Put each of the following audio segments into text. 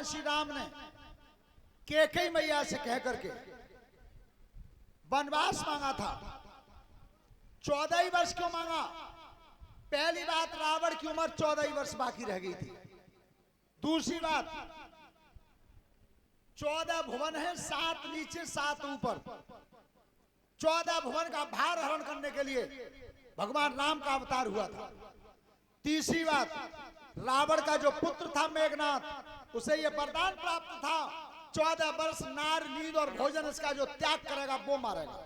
भगवान श्री राम ने कैकेयी मैया से कह करके वनवास मांगा था। 14 वर्ष क्यों मांगा? पहली बात, रावण की उम्र 14 वर्ष बाकी रह गई थी। दूसरी बात, 14 भुवन है, 7 नीचे 7 ऊपर। 14 भुवन का भार हरण करने के लिए भगवान राम का अवतार हुआ था। तीसरी बात, रावण का जो पुत्र था मेघनाथ, उसे यह वरदान प्राप्त था 14 वर्ष नार नींद और भोजन इसका जो त्याग करेगा वो मारेगा।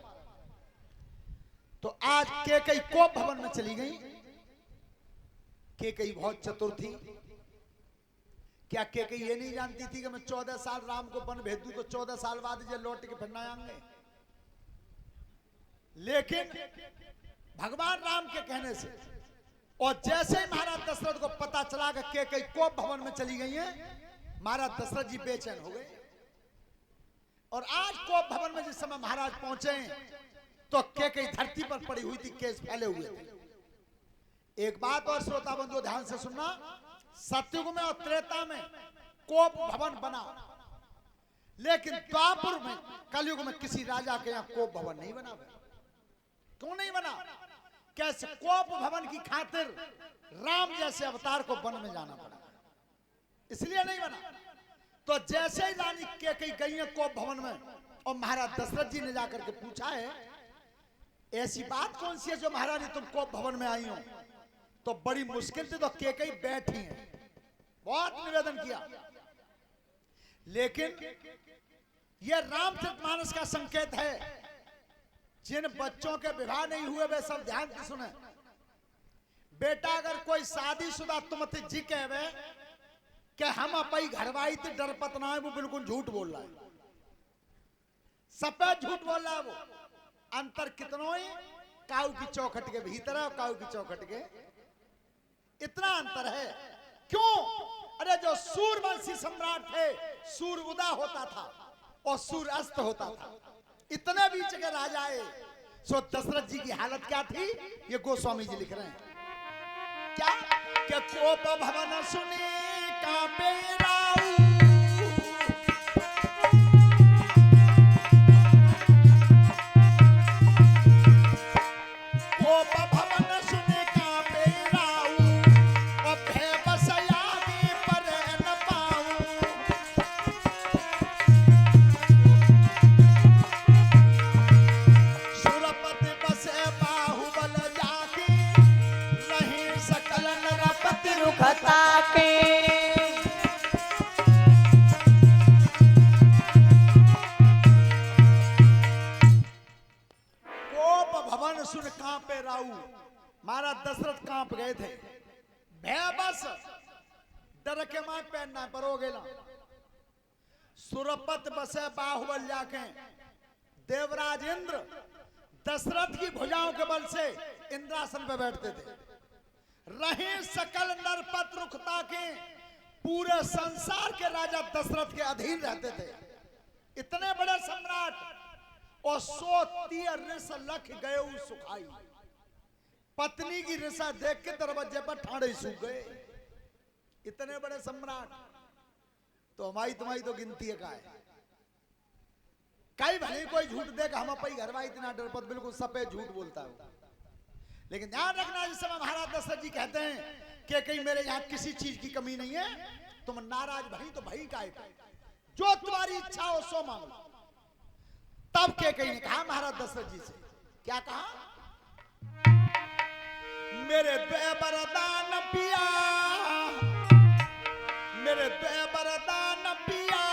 तो आज कैकेयी कोप भवन में चली गई। कैकेयी बहुत चतुर थी। क्या कैकेयी ये नहीं जानती थी कि मैं 14 साल राम को वन भेज दूं तो 14 साल बाद ये लौट के फिर न आएंगे? लेकिन भगवान राम के कहने से और जैसे ही महाराज दशरथ को पता चला कि कैकेयी कोप भवन में चली गई है, महाराज दशरथ जी बेचैन हो गए। और आज कोप भवन में जिस समय महाराज पहुंचे तो कैकेयी धरती पर पड़ी हुई थी, केस फैले हुए थे। एक बात और श्रोता बंधुओं ध्यान से सुनना, सतयुग में और त्रेता में कोप भवन बना, लेकिन द्वापर में कलयुग में किसी राजा के यहां कोप भवन नहीं बना। क्यों नहीं बना? कैसे? कोप भवन की खातिर राम जैसे अवतार को वन में जाना पड़ा, इसलिए नहीं बना। तो जैसे ही रानी कैकेयी गई है कोप भवन में और महाराज दशरथ जी ने जाकर के पूछा है, ऐसी बात कौन सी है जो महारानी तुम कोप भवन में आई हो? तो बड़ी मुश्किल से तो कैकेयी बैठी है, बहुत निवेदन किया, लेकिन यह रामचरितमानस का संकेत है। जिन बच्चों के विवाह नहीं हुए वे सब ध्यान से सुने। बेटा अगर कोई शादीशुदा तुमते जी कहवे कि हम अपनी घरवाई थी डरपत ना है, वो बिल्कुल झूठ बोल रहा है, सफेद झूठ बोल रहा है। वो अंतर कितनो ही काऊ की चौखट के भीतर है और काऊ की चौखट के इतना अंतर है। क्यों? अरे जो सूर्यवंशी सम्राट थे, सूर्य उदय होता था और सूर्य अस्त होता था, इतने बीच के राजाए। सो दशरथ जी की हालत क्या थी ये गोस्वामी जी लिख रहे हैं। क्या? कि कोप भवन सुनी कांपे राऊ, कोप भवन सुनी कांपे राऊ, और भय बस आगे पर न पाऊं। सुरपति बसे बाहुबल जाके, नहीं सकल नरपति रुखता के। सुन कांपे राऊ, महाराज दशरथ कांप गए थे। भय बस डर के मां पहनना पर हो गया। सुरपत बसे बाहुबल जाके, देवराज इंद्र दशरथ की भुजाओं के बल से इंद्रासन पे बैठते थे। रहे सकल नरपत रुखता के, पूरे संसार के राजा दशरथ के अधीन रहते थे। इतने बड़े सम्राट और 130 रिस लख गए सुखाई। पत्नी की रिसा देख के दरवाजे पर ठाड़े सूख गए। इतने बड़े सम्राट। तो हमारी तुम्हारी तो गिनती है का है। कई भले कोई झूठ देगा, हम अपनी घरवाई इतना डरपत बिल्कुल सफेद झूठ बोलता है। लेकिन ध्यान रखना, जिस समय महाराज दशरथ जी कहते हैं कि कहीं मेरे यहाँ किसी चीज की कमी नहीं है, तुम नाराज भई तो भई का जो तुम्हारी इच्छा हो सो मांगो। तब कैकेयी ने कहा महाराज दशरथ जी से, क्या कहा? मेरे द्वे वरदान पिया, मेरे द्वे वरदान पिया,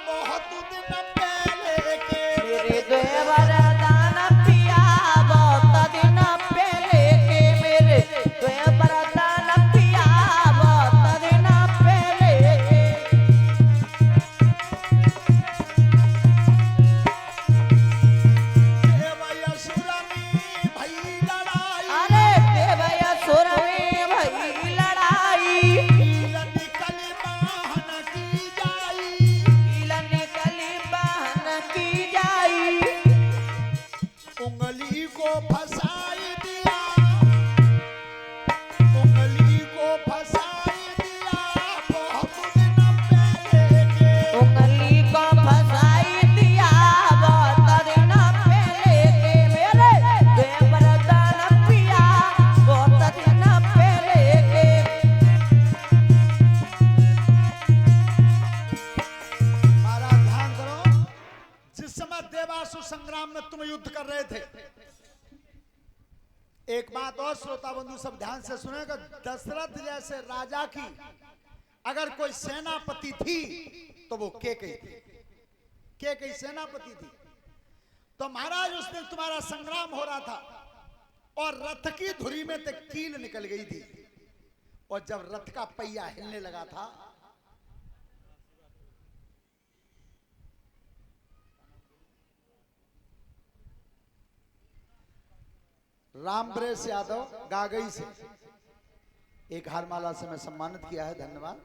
बहुत दिन पहले के। मेरे द्वे वरदान पिया, बहुत दिन पहले के। मेरे द्वे वरदान पिया, बहुत दिन पहले के। संग्राम में तुम युद्ध कर रहे थे। एक बात और श्रोता बंधु सब ध्यान से सुनेगा, दशरथ जैसे राजा की अगर कोई सेनापति थी तो वो केकई थी। केकई सेनापति थी। तो महाराज उस दिन तुम्हारा संग्राम हो रहा था और रथ की धुरी में तक कील निकल गई थी, और जब रथ का पहिया हिलने लगा था रामप्रेस यादव गागई से एक हारमाला से मैं सम्मानित किया है, धन्यवाद।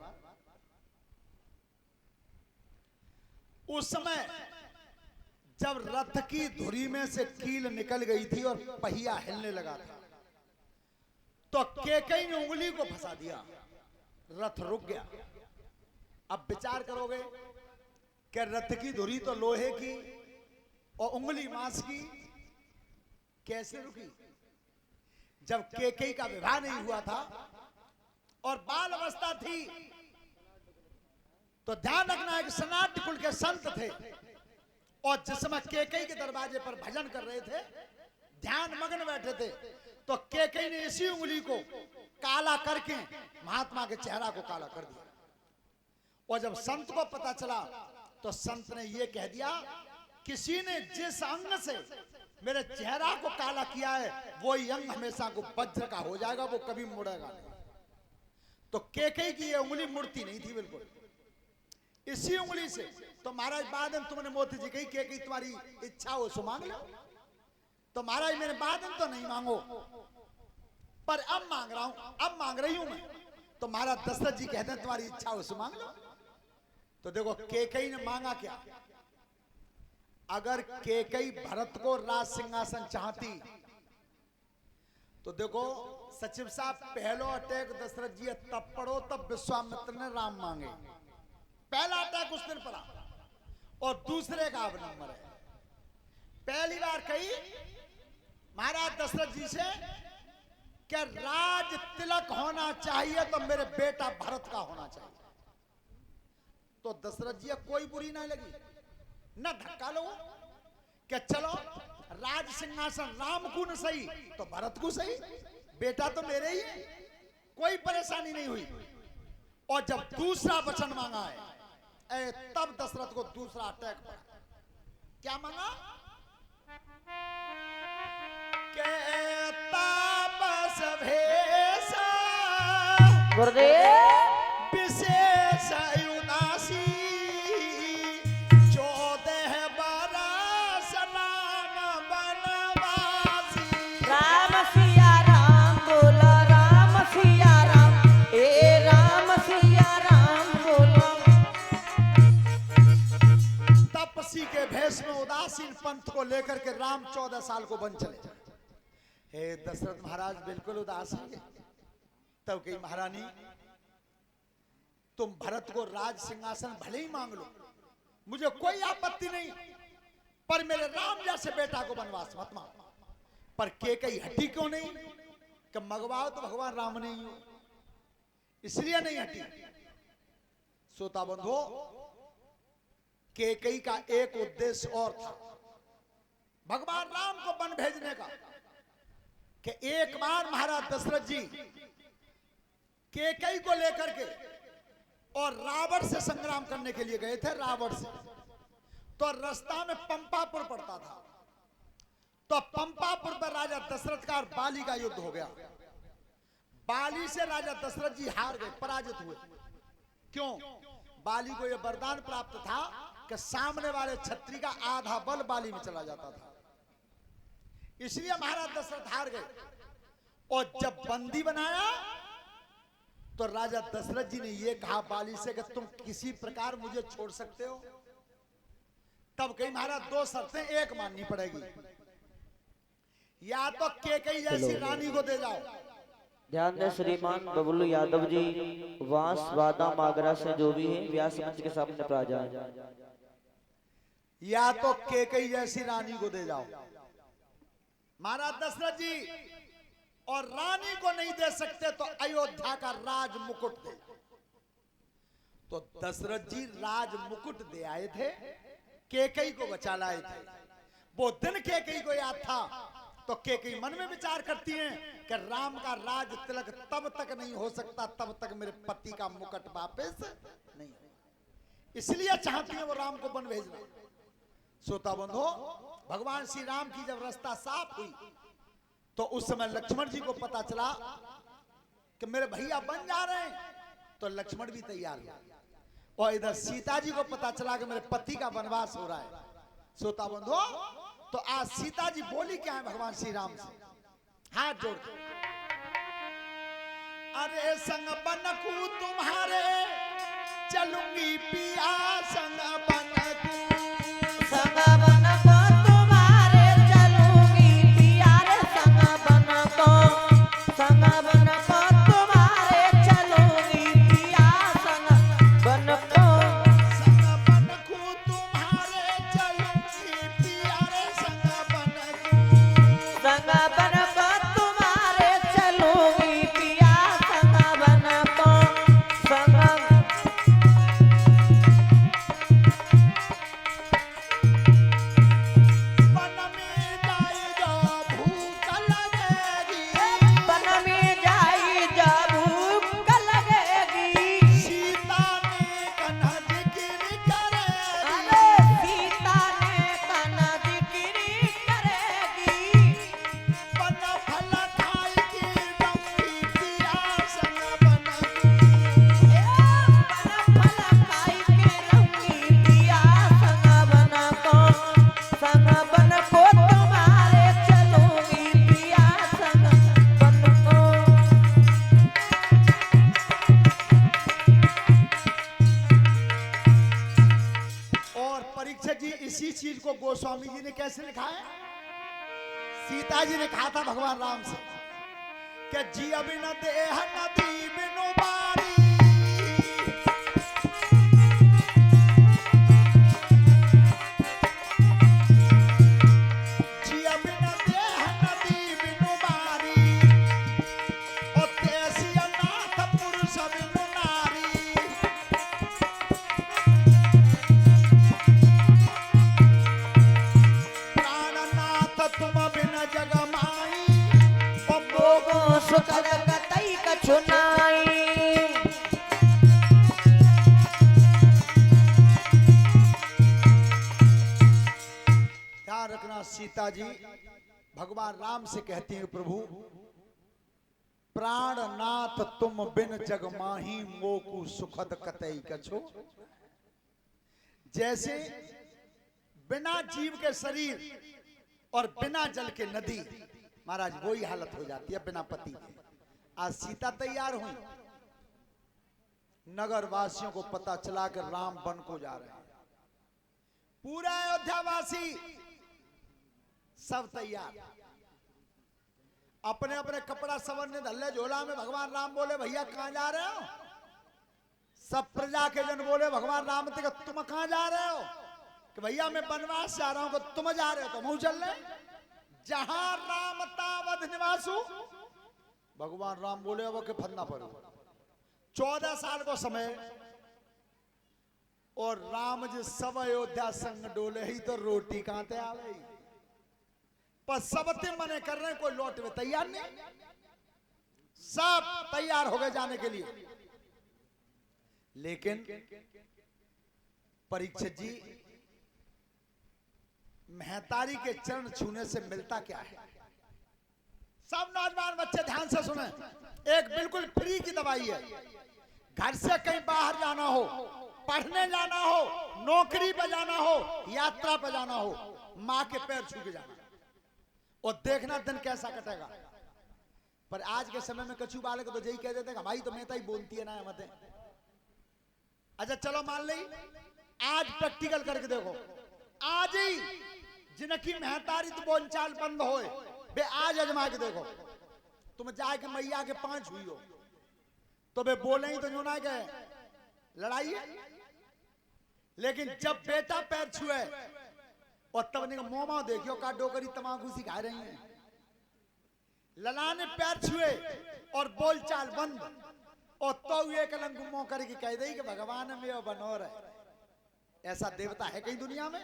उस समय जब रथ की धुरी में से कील निकल गई थी और पहिया हिलने लगा था, तो केकई ने उंगली को फंसा दिया, रथ रुक गया। अब विचार करोगे कि रथ की धुरी तो लोहे की और उंगली मांस की, कैसे रुकी? जब केकई का विवाह नहीं हुआ था और बाल अवस्था थी, तो ध्यान रखना है कि सनातन कुल के संत थे, और जिस समय केकई के दरवाजे पर भजन कर रहे थे, ध्यान मग्न बैठे थे, तो केकई ने इसी उंगली को काला करके महात्मा के चेहरा को काला कर दिया। और जब संत को पता चला तो संत ने यह कह दिया, किसी ने जिस अंग से मेरे चेहरा को काला किया है वही अंग हमेशा को वज्र का हो जाएगा, वो कभी मुड़ेगा नहीं। तो केकई की ये उंगली मुड़ती नहीं थी बिल्कुल, इसी उंगली से। तो महाराज बाद में तुमने मोती जी कही केकई तुम्हारी इच्छा हो सो मांग लो, तो महाराज मेरे बाद में तो नहीं मांगो, पर अब मांग रहा हूं, अब मांग रही हूं मैं। तो महाराज दशरथ जी कहते हैं तुम्हारी इच्छा हो सो मांग लो। तो देखो केकई ने मांगा क्या? अगर केकई भरत को राज सिंहासन चाहती तो देखो सचिव साहब, पहलो अटैक दशरथ जी तब पड़ो तब विश्वामित्र ने राम मांगे, पहला अटैक उस दिन पड़ा, और दूसरे का अब नंबर है। पहली बार कही महाराज दशरथ जी से कि राज तिलक होना चाहिए तो मेरे बेटा भरत का होना चाहिए। तो दशरथ जी कोई बुरी ना लगी, न धक्का लो कि चलो राज सिंहासन राम को न सही तो भरत को सही, बेटा तो मेरे ही है, कोई परेशानी नहीं हुई। और जब दूसरा वचन मांगा है तब दशरथ को दूसरा अटैक पड़ा। क्या मांगा? कहता बस भेसा गुरुदेव विशेष उदासी 14 बरस राम बनवासी। राम सिया राम बोला, राम सिया राम, ए राम सिया राम बोला। तपसी के भेष में उदासीन पंथ को लेकर के राम 14 साल को बन चले। हे दशरथ महाराज बिल्कुल उदास हैं। तब कही महारानी तुम भरत को राज सिंहासन भले ही मांग लो, मुझे कोई आपत्ति नहीं, पर मेरे राम जैसे बेटा को वनवास मत मांगो। पर केकई हटी क्यों नहीं? कि मगवाओ तो भगवान राम ने ही हो, इसलिए नहीं हटी। श्रोता बंधु, केकई का एक उद्देश्य और था, भगवान राम को वन भेजने का, कि एक बार महाराज दशरथ जी केकई को लेकर के और रावण से संग्राम करने के लिए गए थे। रावण से तो रास्ता में पंपापुर पड़ता था, तो पंपापुर पर राजा दशरथ का और बाली का युद्ध हो गया। बाली से राजा दशरथ जी हार गए, पराजित हुए। क्यों? बाली को यह वरदान प्राप्त था कि सामने वाले छत्री का आधा बल बाली में चला जाता था, इसलिए महाराज दशरथ हार गए। और जब बंदी बनाया तो राजा दशरथ जी ने यह कहा बाली से कि तुम किसी प्रकार मुझे छोड़ सकते हो। तब कही महाराज दो शर्तें एक माननी पड़ेगी, या तो केकई जैसी रानी को दे जाओ। ध्यान दें श्रीमान बबलू यादव जी, वांस वादा मागरा से जो भी है व्यास मंच के सामने पर आ जाए। या तो केकई जैसी रानी को दे जाओ। महाराज दशरथ जी और रानी को नहीं दे सकते तो अयोध्या का राज मुकुट दे। तो दशरथ जी राज मुकुट दे आए थे, केकई को बचा लाए थे। वो दिन केकई को याद था, तो केकई मन में विचार करती हैं कि राम का राज तिलक तब तक नहीं हो सकता तब तक मेरे पति का मुकुट वापस नहीं हो, इसलिए चाहती हैं वो राम को वन भेजना। श्रोता बंधो, भगवान श्री राम की जब रास्ता साफ हुई तो उस समय लक्ष्मण जी को पता चला कि मेरे भैया बन जा रहे हैं, तो लक्ष्मण भी तैयार हुआ। और इधर सीता जी को पता चला कि मेरे पति का वनवास हो रहा है। श्रोता बंधो, तो आज सीता जी बोली क्या है भगवान श्री राम से, हाथ जोड़ के, अरे संग बनकू तुम्हारे चलूंगी पिया, संग बनकू, संग बनको तुम्हारे चलूंगी पिया रे, संग बनको तुम्हारे चलूंगी पिया, संग बनको तुम्हारे चलूंगी पिया रे, संग बनकू, संग बनको तुम्हारे चलूंगी पिया, संग बनको संग वन में जाएगा भूख लगेगी, वन में जाई जब भूख लगेगी, सीता ने कन्हा जिक्र करेगी, अरे सीता ने कन्हा जिक्री करेगी, वन फल खाई की रंगी पिया, संग बनकू, वन फल खाई के रहूंगी पिया, संग बनको तुम्हारे चलूंगी पिया, संग बनको। और परीक्षक जी इसी चीज को गोस्वामी जी ने कैसे लिखा है, सीता जी ने कहा था भगवान राम से कि जी अभी न देह नदी बिनु बारी, जी अभी न देह नदी बिनु बारी, और तेसी अनाथ पुरुष बिनु नारी, प्राणनाथ तुम बिन जग माई, और भोगो सुख कतई कछु नाई। ध्यान रखना, सीता जी भगवान राम से कहती हैं, प्रभु प्राणनाथ तुम बिन जग माही, मोकु सुखद कतई कछो। जैसे बिना जीव के शरीर और बिना जल के नदी, महाराज वही हालत हो जाती है बिना पति के। आज सीता तैयार हुई, नगर वासियों को पता चला कि राम वन को जा रहे हैं, पूरा अयोध्यावासी सब तैयार, अपने अपने कपड़ा सवरने धल्ले झोला में। भगवान राम बोले भैया कहां जा रहे हो, सब प्रजा के जन बोले भगवान राम से तुम कहां जा रहे हो, कि भैया मैं वनवास जा रहा हूं, तुम जा रहे हो तो हम चल रहे, जहां राम तावद निवासु। भगवान राम बोले अब के फन्ना पड़ो, 14 साल को समय, और राम जी सब अयोध्या संग डोले ही तो रोटी कहां ते आ गई, पर सबते मने कर रहे हैं, कोई लौट में तैयार नहीं, सब तैयार हो गए जाने के लिए। लेकिन परीक्षित जी, महतारी के चरण छूने से मिलता क्या है, सब नौजवान बच्चे ध्यान से सुने, एक बिल्कुल फ्री की दवाई है। घर से कहीं बाहर जाना हो, पढ़ने जाना हो, नौकरी पे जाना हो, यात्रा पे जाना हो, माँ के पैर छू के जाना और देखना दिन कैसा कटेगा। पर आज के समय में कछु बालक तो यही कह देते हैं भाई तो मेहता ही बोलती है ना मत। अच्छा चलो मान ली, आज प्रैक्टिकल करके देखो, आज ही जिनकी महतारी तो बोलचाल बंद होए, बे आज अजमा के देखो, तुम जाके मैया के 5 हुई हो तो बे बोले ही तो जो ना गए लड़ाई है। लेकिन जब बेटा पैर छुए और तब ने मोमा देखियो का डोकरी तमाकू सिखा रही हैं, लला ने पैर छुए और बोलचाल बंद, और तो ये कलंक मुंह करके कह दे कि भगवान में बनो रहे। ऐसा देवता है कहीं दुनिया में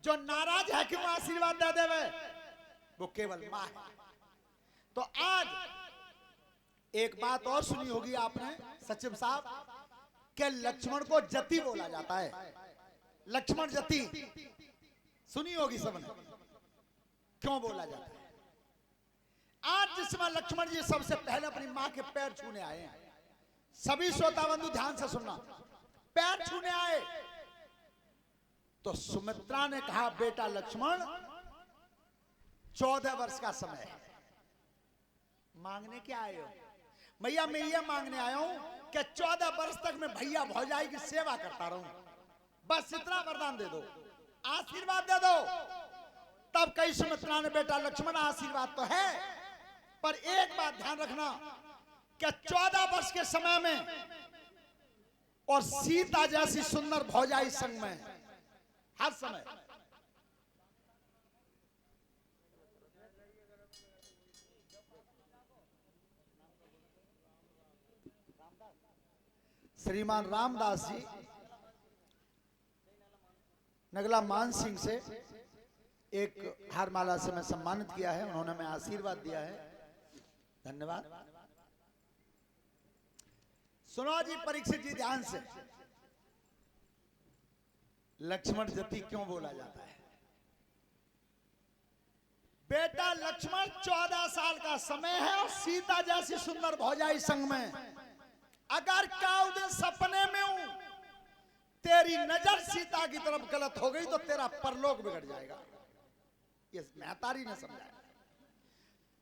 जो नाराज है कि वो आशीर्वाद दे देवे, वो केवल मां है। तो आज एक बात और सुनी होगी आपने सचिव साहब, कि लक्ष्मण को जति बोला जाता है। लक्ष्मण जति सुनी होगी सबने, क्यों बोला जाता है? आज जिसमें लक्ष्मण जी सबसे पहले अपनी मां के पैर छूने आए हैं, सभी श्रोता बंधु ध्यान से सुनना, पैर छूने आए तो सुमित्रा ने कहा, बेटा लक्ष्मण 14 वर्ष का समय है, मांगने क्या आए हो? मैया मैं ये मांगने आया हूं कि 14 वर्ष तक मैं भैया भौजाई की सेवा करता रहूं, बस इतना वरदान दे दो, आशीर्वाद दे दो। तब कई सुमित्रा ने, बेटा लक्ष्मण आशीर्वाद तो है, पर एक बात ध्यान रखना कि 14 वर्ष के समय में और सीता जैसी सुंदर भौजाई संग में हर समय। श्रीमान रामदास जी नगला मान सिंह से एक हारमाला से मैं सम्मानित किया है, उन्होंने मैं आशीर्वाद दिया है, धन्यवाद। सुनो जी परीक्षित जी ध्यान से, लक्ष्मण जति क्यों बोला जाता है? बेटा लक्ष्मण 14 साल का समय है और सीता जैसी सुंदर भौजाई संग में, अगर काऊ दिन सपने में हूं तेरी नजर सीता की तरफ गलत हो गई तो तेरा परलोक बिगड़ जाएगा, ये महतारी ने समझाया।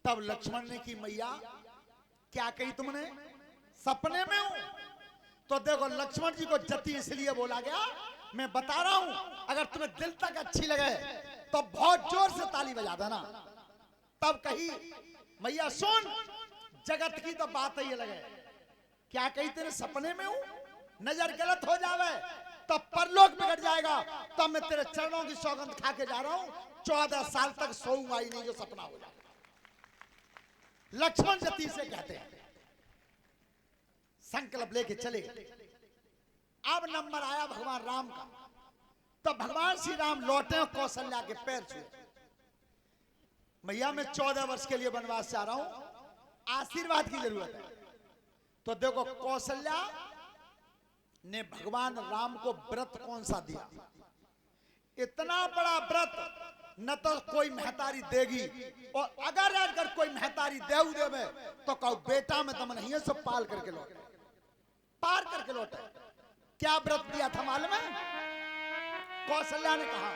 तब लक्ष्मण ने की, मैया क्या कही तुमने? सपने में हूं। तो देखो लक्ष्मण जी को जति इसलिए बोला गया, मैं बता रहा हूं, अगर तुम्हें दिल तक अच्छी लगे तो बहुत जोर से ताली बजा देना। तब कही, मैया सुन, जगत की तो बात ही लगे, क्या कही तेरे सपने में हूं, नजर गलत हो जावे तो परलोक बिगड़ जाएगा, तब मैं तेरे चरणों की सौगंध खा के जा रहा हूं, 14 साल तक सोऊंगा ही नहीं, जो सपना हो जाएगा। लक्ष्मण जति से कहते हैं। संकल्प लेके चले। अब नंबर आया भगवान राम का, तो भगवान श्री राम लौटे कौशल्या के पैर छुए, मैया मैं 14 वर्ष के लिए वनवास से आ रहा हूं, आशीर्वाद की जरूरत है। तो देखो कौशल्या ने भगवान राम को व्रत कौन सा दिया? इतना बड़ा व्रत न तो कोई महतारी देगी, और अगर कोई महतारी देव देवे तो कहो बेटा में दम नहीं है, सब पाल करके लौटे, पार करके लौटे। क्या व्रत दिया था मालूम है? कौशल्या ने कहा,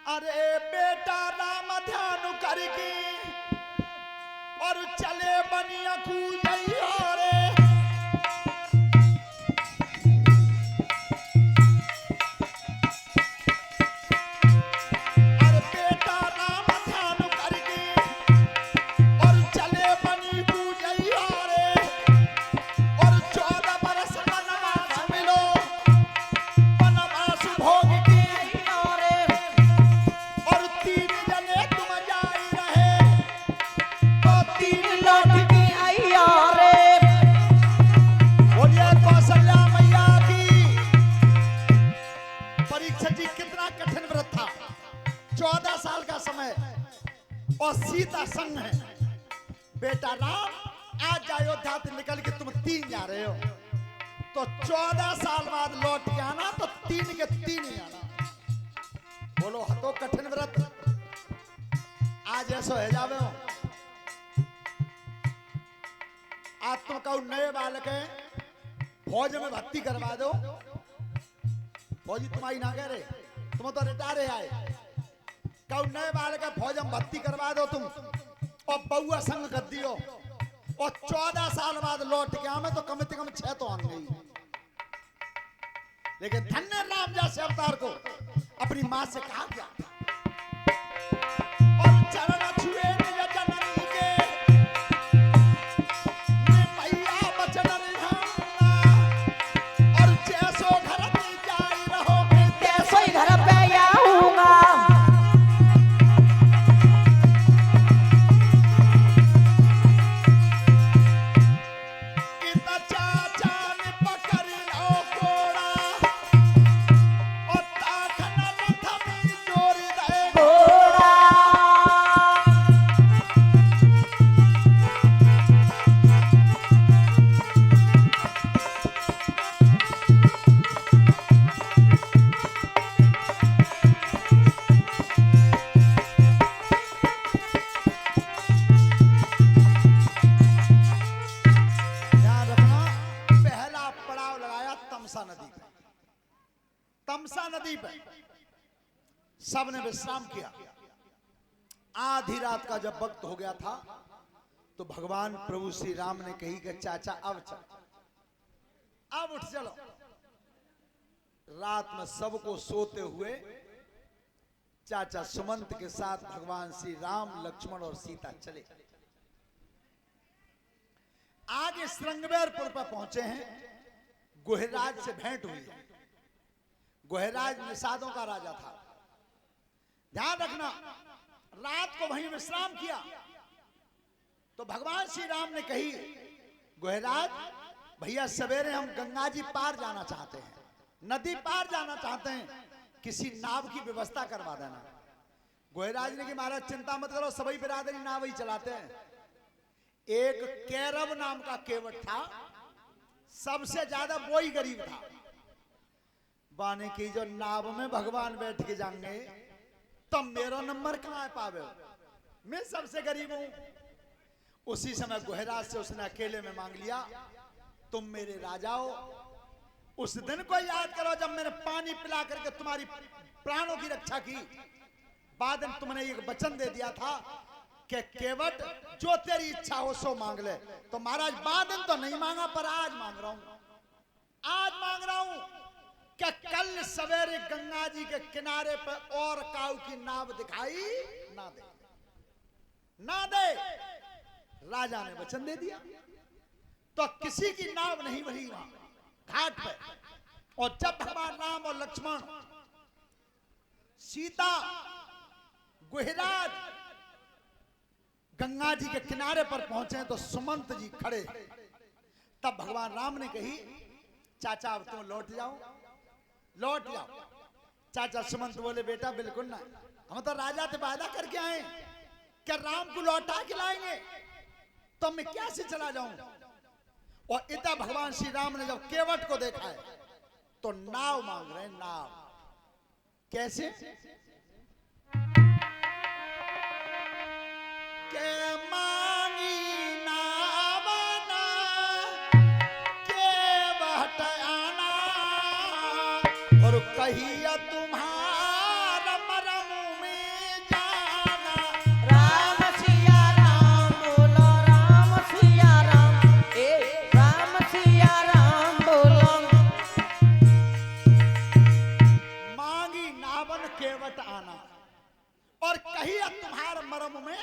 अरे बेटा राम ध्यान करके और चले बनिया कूजैया रे, अरे बेटा राम ध्यान करके और चले बनी कूजैया रे, और 14 बरस वनवास मिलो, वनवास भोग की रे, और 3 जने तुम जाई रहे, तो 3 लौट के आइया रे। बोलिए कौशल्या मैया की। परीक्षा जी कितना कठिन व्रत था, 14 साल का समय और सीता संग है। बेटा राम आज अयोध्या से निकल के तुम 3 जा रहे हो, तो 14 साल बाद लौट के आना, तो 3 के 3 ही आना। बोलो हतो कठिन व्रत, आज ऐसा है जावे हो। आज तुम कहो नए बालक है, फौज में भर्ती करवा दो, फौजी तुम्हारी ना कह रहे, तुम तो रिटायर आए, कहो नए बालक है फौज में भर्ती करवा दो तुम, और बउआ संग कर दियो, और 14 साल बाद लौट के आवे तो कम से कम 6 तो आन गई। लेकिन धन्य राम जैसे अवतार को अपनी मां से कहा गया, और चरण छुए निज जननी के, मैया बचन रिझाना, और जैसो घर में जाई रहो, कैसो ही घर पे आऊंगा, इतना चाचा ने पकड़ लो कोड़ा, और ताखन रथ में तमसा नदी पर सबने विश्राम किया। आधी रात का जब वक्त हो गया था तो भगवान प्रभु श्री राम ने कही कि चाचा अब चल, अब उठ चलो। रात में सबको सोते हुए चाचा सुमंत के साथ भगवान श्री राम, लक्ष्मण और सीता चले। आगे श्रृंगवेरपुर पर पहुंचे हैं। गुहराज से भेंट हुई है। गुहराज निषादों का राजा था। ध्यान रखना, रात को वहीं विश्राम किया तो भगवान श्री राम ने कही, गुहराज भैया सवेरे हम गंगा जी पार जाना चाहते हैं, नदी पार जाना चाहते हैं, किसी नाव की व्यवस्था करवा देना। गुहराज ने कि महाराज चिंता मत करो, सभी बिरादरी नाव ही चलाते हैं। एक कैरव नाम का केवट था, सबसे ज्यादा वो ही गरीब था। बाने की जो नाव में भगवान बैठ के जाएंगे तो मेरा नंबर कहां पावे, मैं सबसे गरीब हूं। उसी समय गुहराज से उसने अकेले में मांग लिया, तुम मेरे राजा हो, उस दिन को याद करो जब मैंने पानी पिला करके तुम्हारी प्राणों की रक्षा की। बाद में तुमने एक वचन दे दिया था कि केवट जो तेरी इच्छा हो सो मांग ले। तो महाराज बाद में तो नहीं मांगा, पर आज मांग रहा हूं, आज मांग रहा हूं कि कल सवेरे गंगा जी के किनारे पर और काऊ की नाव दिखाई ना दे, ना दे। राजा ने वचन दे दिया तो किसी की नाव नहीं बनी वहां घाट पे। और जब भगवान राम और लक्ष्मण, सीता, गुहराज गंगा जी के किनारे पर पहुंचे तो सुमंत जी खड़े। तब भगवान राम ने कही, चाचा अब तुम लौट जाओ, लौट जाओ। चाचा सुमंत बोले, बेटा बिल्कुल ना, हम तो राजा से वादा करके आए कि राम को लौटा के लाएंगे, तो मैं क्या से चला जाऊं। और इतना भगवान श्री राम ने जब केवट को देखा है तो नाव मांग रहे हैं, नाव। कैसे? के मांगी नाव ना केवट आना, और कहिया तुम्हारा मरम में जाना। राम सिया राम बोलो, राम सिया राम, राम सिया राम बोलो। मांगी नावन केवट आना, और कहिया तुम्हारे मरम में।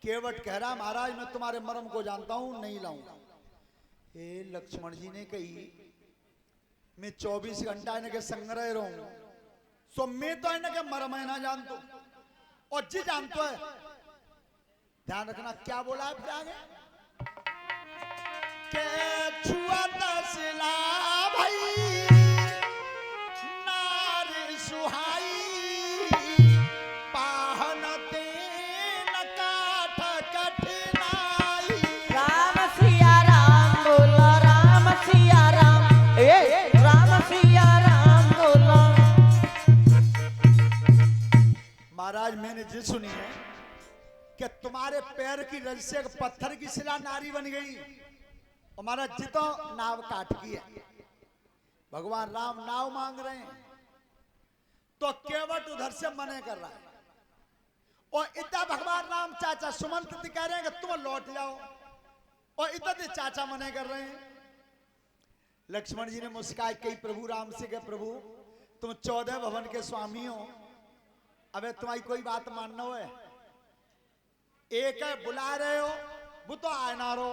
केवट कह रहा, महाराज मैं तुम्हारे मरम को जानता हूं, नहीं लाऊंगा। हे लक्ष्मण जी ने कही, मैं 24 घंटा इनके संग रह रहूं, सो मैं तो इनके मरम है ना जानतो, और जी जानतो है। ध्यान रखना क्या बोला है फिर आगे, के छुआ तसला भाई नारी सुहाई, पाहन तेन काठ कठिनाई। राम सिया राम बोलो, राम सिया राम, राम सिया राम बोलो। महाराज मैंने जी सुनी है कि तुम्हारे पैर की रज से एक पत्थर की शिला नारी बन गई, और महाराज जी तो नाव काट की है। भगवान राम नाव मांग रहे हैं तो केवट उधर से मने कर रहा है, और इतना भगवान राम चाचा सुमंत जी कह रहे हैं कि तुम लौट जाओ, और इतना चाचा मने कर रहे हैं। लक्ष्मण जी ने मुस्कान कही प्रभु राम से कि प्रभु तुम 14 भवन के स्वामी हो, अबे तुम्हारी कोई बात मानना हो है। एक है बुला रहे हो वो तो आए ना रो,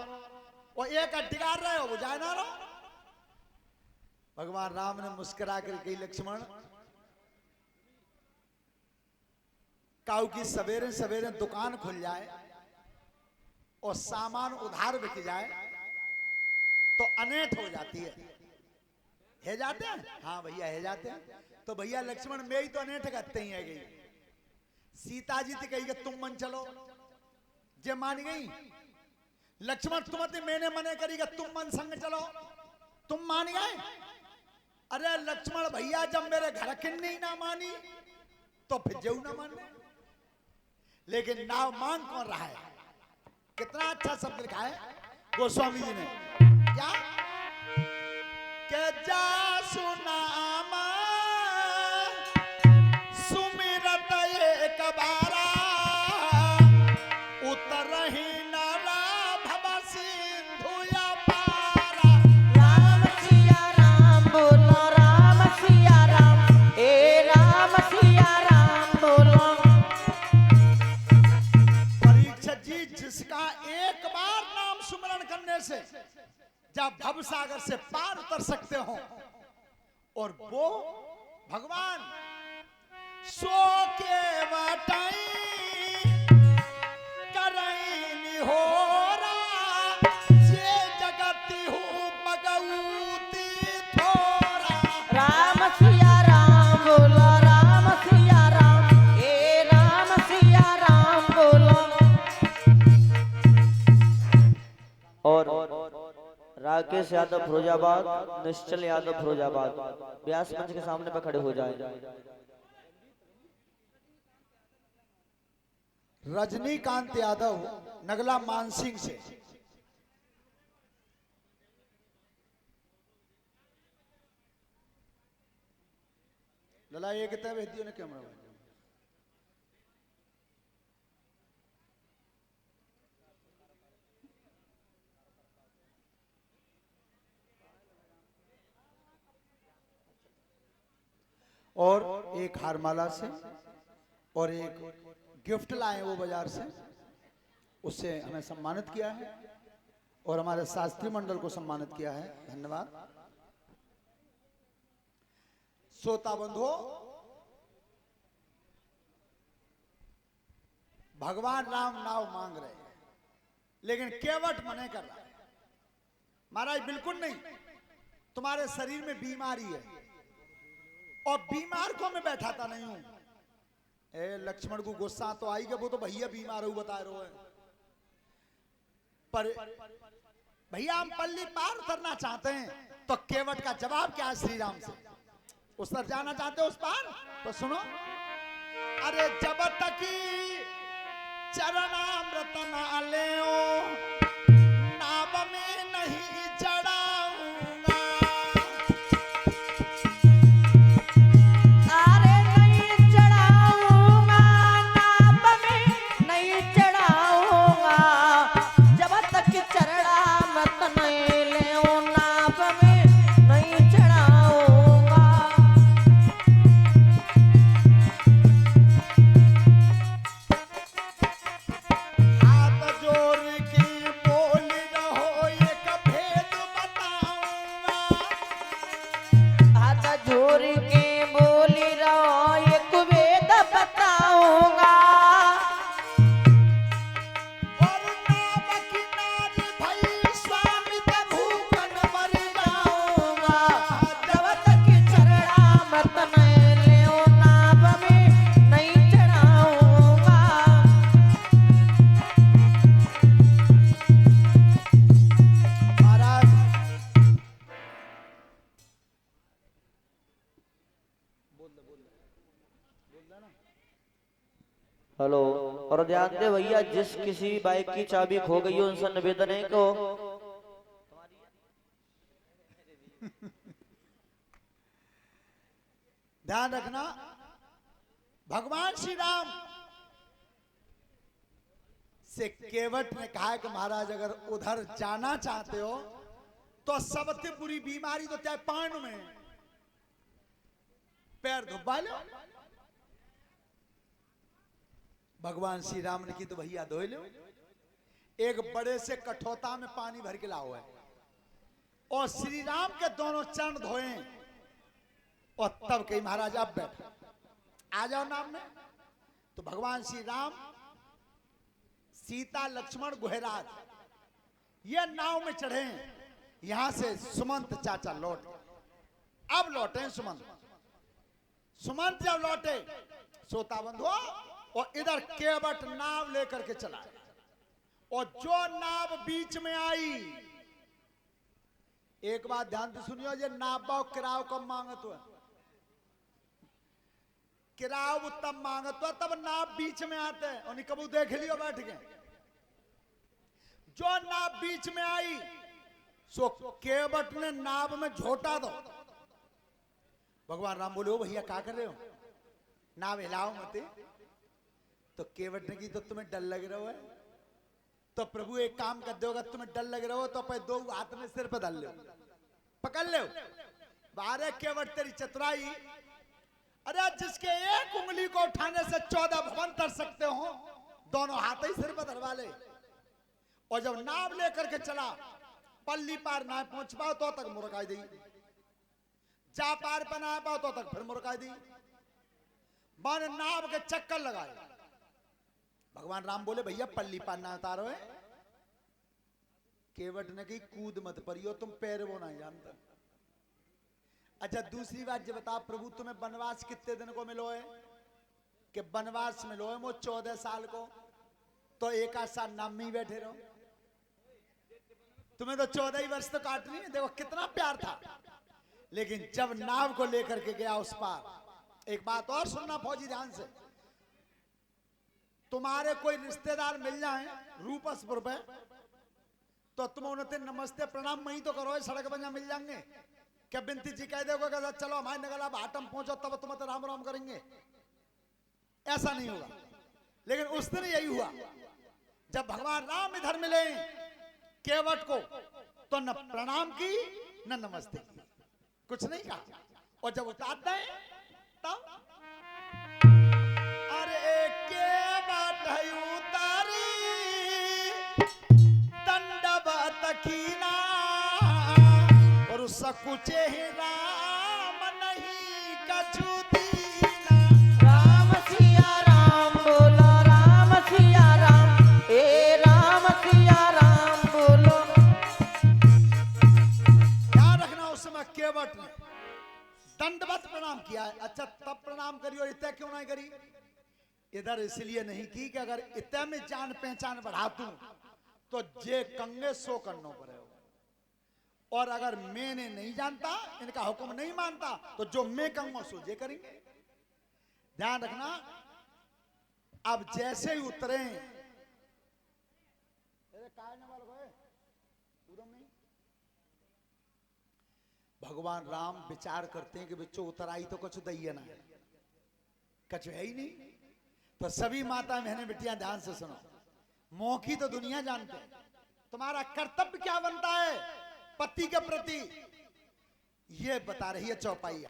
और एक है डिगार रहे हो वो जाए ना रो। भगवान राम ने मुस्कुरा कर कही, लक्ष्मण काऊ की सवेरे सवेरे दुकान खुल जाए और सामान उधार बिक जाए तो अनेठ हो जाती है जाते हैं। हाँ भैया है जाते हैं। तो भैया लक्ष्मण में ही तो अनेठ करते ही है गई। सीता जी थी कही कि तुम मन चलो, जे मान गई। लक्ष्मण तुम मैंने मने करी कि तुम मन संग चलो, तुम मान गए। अरे लक्ष्मण भैया जब मेरे घर किन्नी ना मानी तो फिर जऊ ना माने। लेकिन नाव मांग कौन रहा है? कितना अच्छा शब्द लिखा है गोस्वामी जी ने, क्या के जा सुना भव सागर से पार उतर सकते हो। और वो भगवान सो के वटाई करैनी हो जे जगती हूँ बगौती थोड़ा। राम सिया राम बोलो, राम सिया राम, हे राम सिया राम बोलो। और राकेश यादव फिरोजाबाद, निश्चल यादव फिरोजाबाद, व्यास मंच के सामने पे खड़े हो जाए। रजनीकांत यादव नगला मानसिंह से। लला ये कितना भेज दियो ना कैमरा में। और एक हारमाला से और एक गिफ्ट लाए वो बाजार से, उससे हमें सम्मानित किया है और हमारे शास्त्री मंडल को सम्मानित किया है। धन्यवाद। श्रोता बंधुओं, भगवान राम नाव मांग रहे हैं लेकिन केवट मने कर रहा है। महाराज बिल्कुल नहीं, तुम्हारे शरीर में बीमारी है और बीमार को मैं बैठाता नहीं हूं। ए लक्ष्मण को गुस्सा तो आई कि वो तो भैया बीमार हो बता रहे हैं, पर भैया हम पल्ली पार उतरना चाहते हैं। तो केवट का जवाब क्या है श्री राम से? उस पर जाना चाहते हो उस पार? तो सुनो, अरे जब तक चरणामृत न लेओ नाव में नहीं चढ़ाऊंगा। अरे नहीं चढ़ाऊंगा, नाव में नहीं चढ़ाऊंगा, जब तक चरणामृत नहीं लेओ नाव में नहीं चढ़ाऊंगा। हाथ जोड़ के बोल रहो एक भेद बताऊंगा। हाथ जोड़ के बोली रहो एक वेद बताऊंगा। और नाव किनारे भई स्वामी का भूखन मर जाऊंगा। जब तक चरणामृत नहीं लेओ नाव में नहीं चढ़ाऊंगा। महाराज हेलो, और ध्यान दे भैया, जिस किसी बाइक की चाबी खो गई हो उनसे निवेदन है को ध्यान रखना, भगवान श्री राम से केवट ने कहा कि महाराज अगर उधर जाना चाहते हो तो सबसे बुरी बीमारी तो चाहे पान में पैर धुब्बा लो। भगवान श्री राम ने की तो भैया धो लो। एक बड़े से कठौता में पानी भर के लाओ है और श्री राम के दोनों चरण धोए और तब कही महाराज अब बैठो, आ जाओ नाम में। तो भगवान श्री राम, सीता, लक्ष्मण, गुहराज ये नाव में चढ़े। यहां से सुमंत चाचा लौटे, अब लौटे सुमंत। सुमंत जब लौटे श्रोता बंधुओं, और इधर केवट नाव लेकर के चला और जो नाव बीच में आई, एक बात ध्यान से सुनियो, ये नाव किराव कब मांगत हुआ? किराव तब मांगत हुआ तब नाव बीच में आते हैं। और कबू देख लियो बैठ के, जो नाव बीच में आई सो केवट ने नाव में झोटा दो। भगवान राम बोले, ओ भैया क्या कर रहे हो, नाव हिलाओ मत। तो केवट ने की, तो तुम्हें डर लग रहा है? तो प्रभु एक काम कर दोगा, तुम्हें डर लग रहा हो तो अपने दो हाथ में सिर पर डाल लो, पकड़ लो। बारे केवट तेरी चतुराई, अरे जिसके एक उंगली को उठाने से 14 भवन तर सकते हो, दोनों हाथ ही सिर पर धरवा ले। और जब नाव लेकर के चला पल्ली पार ना पहुंच पाओ तो तक मुरकाई दी, जा पार पर ना पाओ तो तक फिर मुरकाई दी। बन नाव के चक्कर लगाए। भगवान राम बोले भैया पल्ली पार ना उतारो है। केवट ने की कूद मत परियो, तुम पैर वो नहीं जानते। अच्छा दूसरी बात जो बता प्रभु, तुम्हें वनवास कितने दिन को मिलो है? कि वनवास मिलो है वो 14 साल को, तो एक आध साल नाम में ही बैठे रहो। तुम्हें तो 14 ही वर्ष तो काटनी है। देखो कितना प्यार था। लेकिन जब नाव को लेकर के गया उस पार, एक बात और सुनना फौजी ध्यान से, तुम्हारे कोई रिश्तेदार मिल जाए रूपसपुर पे, तो तुम उन्हें नमस्ते प्रणाम वहीं तो करो, सड़क बंजा मिल जाएंगे क्या? बिनती जी कह दोगे कि चलो हमारे नगर आप आटम पहुंचो तब तुम तो राम राम करेंगे? ऐसा नहीं होगा। लेकिन उस दिन यही हुआ, जब भगवान राम इधर मिले केवट को, तो न प्रणाम की न नमस्ते की, कुछ नहीं कहा। और जब उतारते हैं तब अरे केवट उतारी दंडवत कीना, और सकुचे ही राम नहीं कछु दीना। राम सिया राम बोलो, राम सिया राम, ए राम सिया राम बोलो। ध्यान रखना उस समय केवट ने दंडवत प्रणाम किया है। अच्छा तब प्रणाम करी और इतने क्यों नहीं करी? इधर इसलिए नहीं की कि अगर इतने में जान पहचान बढ़ा दूं तो जे कंगे सो करना पड़े, और अगर मैंने नहीं जानता, इनका हुक्म नहीं मानता, तो जो मैं कहूंगा सो जे करेंगे। ध्यान रखना। अब जैसे ही उतरे, भगवान राम विचार करते हैं कि बच्चों उतर आई तो कुछ दैया ना है, कुछ है ही नहीं। तो सभी माता बहनें बेटियां ध्यान से सुनो, मौखी तो दुनिया जानते हैं, तुम्हारा कर्तव्य क्या बनता है पति के प्रति, ये बता रही है चौपाई।